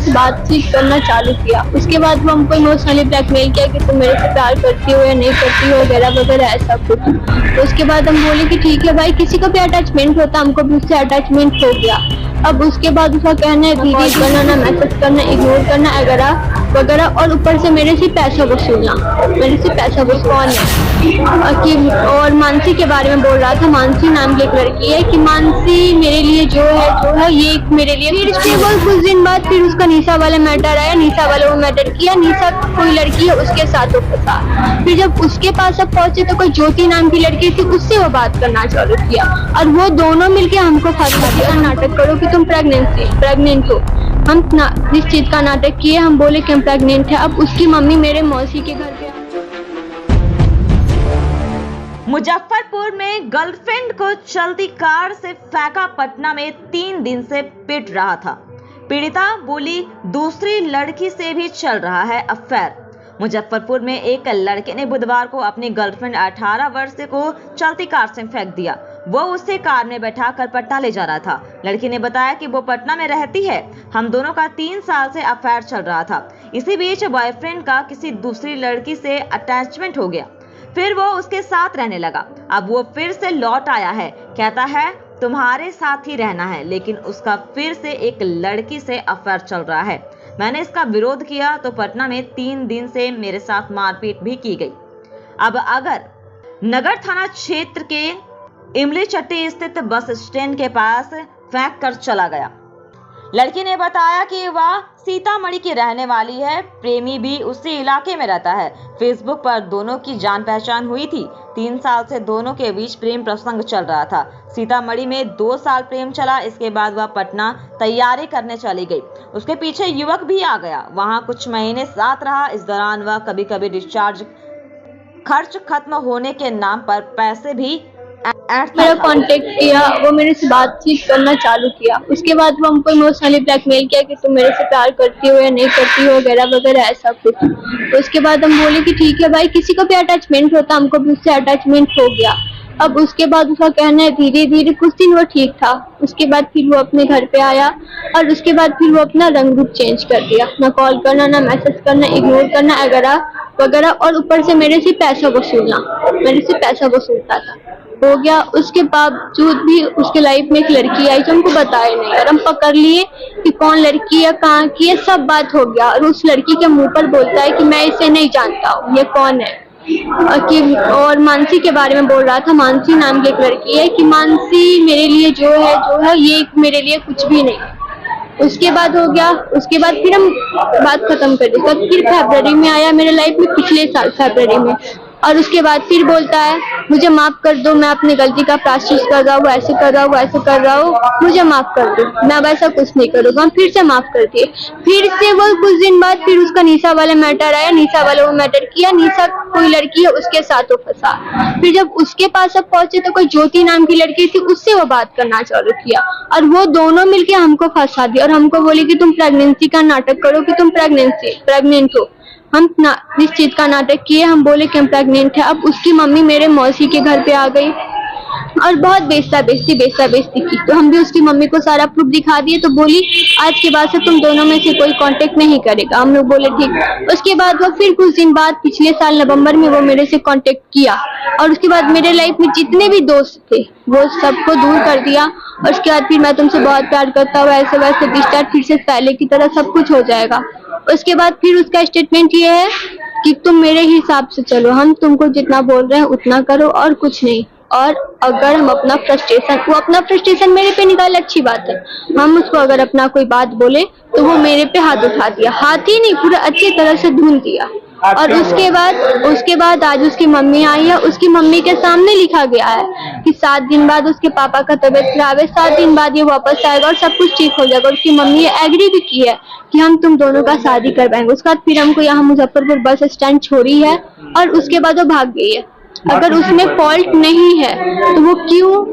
से बातचीत करना चालू किया। उसके बाद वो हमको इमोशनली ब्लैकमेल किया कि तुम मेरे से प्यार करती हो या नहीं करती हो, वगैरह वगैरह ऐसा कुछ। तो उसके बाद हम बोले कि ठीक है भाई, किसी को भी अटैचमेंट होता, हमको भी उससे अटैचमेंट हो गया। अब उसके बाद उसका कहना है दीदी करना, ना मैसेज करना, इग्नोर करना वगैरह, और ऊपर से मेरे से पैसा वसूलना। मेरे से पैसा वसूल कौन है कि, और मानसी के बारे में बोल रहा था। मानसी नाम की एक लड़की है कि मानसी मेरे लिए जो है ये मेरे लिए। फिर इसके बाद कुछ दिन बाद फिर उसका निशा वाला मैटर आया। निशा वाला वो मैटर किया, निशा कोई लड़की है उसके साथ वो फंसा। फिर जब उसके पास अब पहुंचे तो कोई ज्योति नाम की लड़की थी, उससे वो बात करना चालू किया और वो दोनों मिलके हमको फंसा दिया। नाटक करो कि तुम प्रेग्नेंट हो। हम जिस चीज का नाटक किए, हम बोले कि हम प्रेग्नेंट है। अब उसकी मम्मी मेरे मौसी के घर पे। मुजफ्फरपुर में गर्लफ्रेंड को चलती कार से फेंका, पटना में 3 दिन से पिट रहा था। पीड़िता बोली दूसरी लड़की से भी चल रहा है अफेयर। मुजफ्फरपुर में एक लड़के ने बुधवार को अपनी गर्लफ्रेंड 18 वर्ष को चलती कार से फेंक दिया। वो उसे कार में बैठाकर पटना ले जा रहा था। लड़की ने बताया कि वो पटना में रहती है, हम दोनों का 3 साल से अफेयर चल रहा था। इसी बीच बॉयफ्रेंड का किसी दूसरी लड़की से अटैचमेंट हो गया, फिर वो उसके साथ रहने लगा। अब वो फिर से लौट आया है, कहता है तुम्हारे साथ ही रहना है, लेकिन उसका फिर से एक लड़की से अफेयर चल रहा है। मैंने इसका विरोध किया तो पटना में 3 दिन से मेरे साथ मारपीट भी की गई। अब अगर नगर थाना क्षेत्र के इमली चट्टी स्थित बस स्टैंड के पास फेंक कर चला गया। लड़की ने बताया कि वह सीतामढ़ी की रहने वाली है, प्रेमी भी उसी इलाके में रहता है। फेसबुक पर दोनों की जान पहचान हुई थी। 3 साल से दोनों के बीच प्रेम प्रसंग चल रहा था। सीतामढ़ी में 2 साल प्रेम चला, इसके बाद वह पटना तैयारी करने चली गई। उसके पीछे युवक भी आ गया, वहां कुछ महीने साथ रहा। इस दौरान वह कभी कभी डिस्चार्ज खर्च खत्म होने के नाम पर पैसे भी मेरा कांटेक्ट किया, वो मेरे से बातचीत करना चालू किया। उसके बाद वो हमको इमोशनली ब्लैकमेल किया कि तुम मेरे से प्यार करती हो या नहीं करती हो, वगैरह वगैरह ऐसा कुछ। तो उसके बाद हम बोले कि ठीक है भाई, किसी को भी अटैचमेंट होता, हमको भी उससे अटैचमेंट हो गया। अब उसके बाद उसका कहना है धीरे धीरे, कुछ दिन वो ठीक था, उसके बाद फिर वो अपने घर पे आया और उसके बाद फिर वो अपना रंग रूप चेंज कर दिया। ना कॉल करना, ना मैसेज करना, इग्नोर करना वगैरह, और ऊपर से मेरे से पैसा वसूलना। मेरे से पैसा वसूलता था, हो गया। उसके बावजूद भी उसके लाइफ में एक लड़की आई जो हमको बताया नहीं, और हम पकड़ लिए कि कौन लड़की है, कहाँ की है, सब बात हो गया। और उस लड़की के मुंह पर बोलता है कि मैं इसे नहीं जानता हूँ, ये कौन है। और मानसी के बारे में बोल रहा था। मानसी नाम की एक लड़की है कि मानसी मेरे लिए जो है ये मेरे लिए कुछ भी नहीं। उसके बाद हो गया, उसके बाद फिर हम बात खत्म कर दी। फिर फरवरी में आया मेरे लाइफ में, पिछले साल फरवरी में, और उसके बाद फिर बोलता है मुझे माफ कर दो, मैं अपनी गलती का प्रायश्चित कर रहा हूँ, ऐसे कर रहा हूँ, ऐसे कर रहा हूँ, मुझे माफ कर दो, मैं वैसा कुछ नहीं करूँगा। हम फिर से माफ कर दिए। फिर से वो कुछ दिन बाद फिर उसका निशा वाला मैटर आया। निशा वाला वो मैटर किया, निशा कोई लड़की है उसके साथ वो फंसा। फिर जब उसके पास अब पहुंचे तो कोई ज्योति नाम की लड़की थी, उससे वो बात करना चालू किया और वो दोनों मिलके हमको फंसा दिया और हमको बोले कि तुम प्रेगनेंसी का नाटक करो कि तुम प्रेग्नेंट हो। हम जिस चीज का नाटक किए, हम बोले कि हम प्रेग्नेंट है। अब उसकी मम्मी मेरे मौसी के घर पे आ गई और बहुत बेइज्जती की। तो हम भी उसकी मम्मी को सारा प्रूफ दिखा दिए। तो बोली आज के बाद से तुम दोनों में से कोई कांटेक्ट नहीं करेगा। हम लोग बोले ठीक। उसके बाद वो फिर कुछ दिन बाद पिछले साल नवंबर में वो मेरे से कांटेक्ट किया और उसके बाद मेरे लाइफ में जितने भी दोस्त थे वो सबको दूर कर दिया। और उसके बाद फिर मैं तुमसे बहुत प्यार करता हूँ, ऐसे वैसे डिस्चार्ज फिर से पहले की तरह सब कुछ हो जाएगा। उसके बाद फिर उसका स्टेटमेंट ये है कि तुम मेरे हिसाब से चलो, हम तुमको जितना बोल रहे हैं उतना करो और कुछ नहीं। और अगर हम अपना फ्रस्ट्रेशन मेरे पे निकाले, अच्छी बात है। हम उसको अगर अपना कोई बात बोले तो वो मेरे पे हाथ उठा दिया, हाथ ही नहीं पूरा अच्छी तरह से ढूंढ दिया। और उसके बाद आज उसकी मम्मी आई है, उसकी मम्मी के सामने लिखा गया है कि 7 दिन बाद उसके पापा का तबीयत खराब है, 7 दिन बाद ये वापस आएगा और सब कुछ ठीक हो जाएगा। उसकी मम्मी ये एग्री भी की है कि हम तुम दोनों का शादी करवाएंगे। उसके बाद फिर हमको यहाँ मुजफ्फरपुर बस स्टैंड छोड़ी है और उसके बाद वो भाग गई है। अगर उसमें फॉल्ट नहीं है तो वो क्यों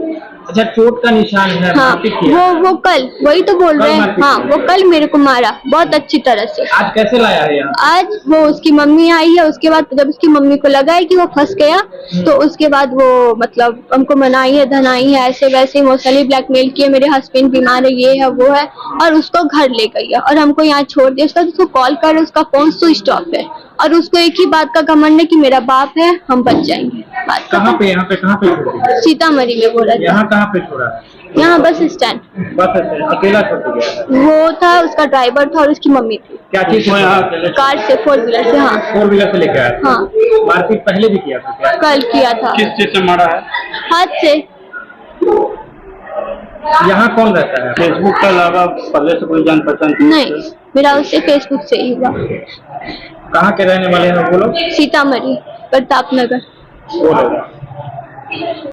अच्छा, चोट का निशान है, हाँ, मारपीट किया। वो कल वही तो बोल कल रहे हैं। मारपीट हाँ, किया। वो कल मेरे को मारा बहुत अच्छी तरह से। आज कैसे लाया है यहाँ? आज वो उसकी मम्मी आई है, उसके बाद जब उसकी मम्मी को लगा है कि वो फंस गया, तो उसके बाद वो मतलब हमको मनाई है, धनाई है, ऐसे वैसे इमोशनली ब्लैकमेल किए, मेरे हस्बैंड बीमार है, ये है वो है, और उसको घर ले गई है और हमको यहाँ छोड़ दिया। उसको कॉल कर, उसका फोन स्विच ऑफ है और उसको एक ही बात का घमंड है कि मेरा बाप है, हम बच जाएंगे। बात कहाँ पे, यहाँ पे कहाँ पे छोड़ दिया? सीतामढ़ी में बोला था। यहाँ कहाँ पे छोड़ा? यहाँ बस स्टैंड। बस स्टैंड अकेला छोड़ के गया था? वो था, उसका ड्राइवर था और उसकी मम्मी थी। क्या चीज से यहाँ? कार से, 4 व्हीलर से। हाँ, 4 व्हीलर से लेके आया था? हाँ, मारपीट पहले भी किया था क्या? कल किया था। किस चीज से मारा है? हाथ से। यहाँ कौन रहता है? फेसबुक के अलावा पहले से कोई जान पहचान? नहीं, मेरा उससे फेसबुक से ही हुआ। कहाँ के रहने वाले हैं वो लोग? सीतामढ़ी, प्रताप नगर। वो लोग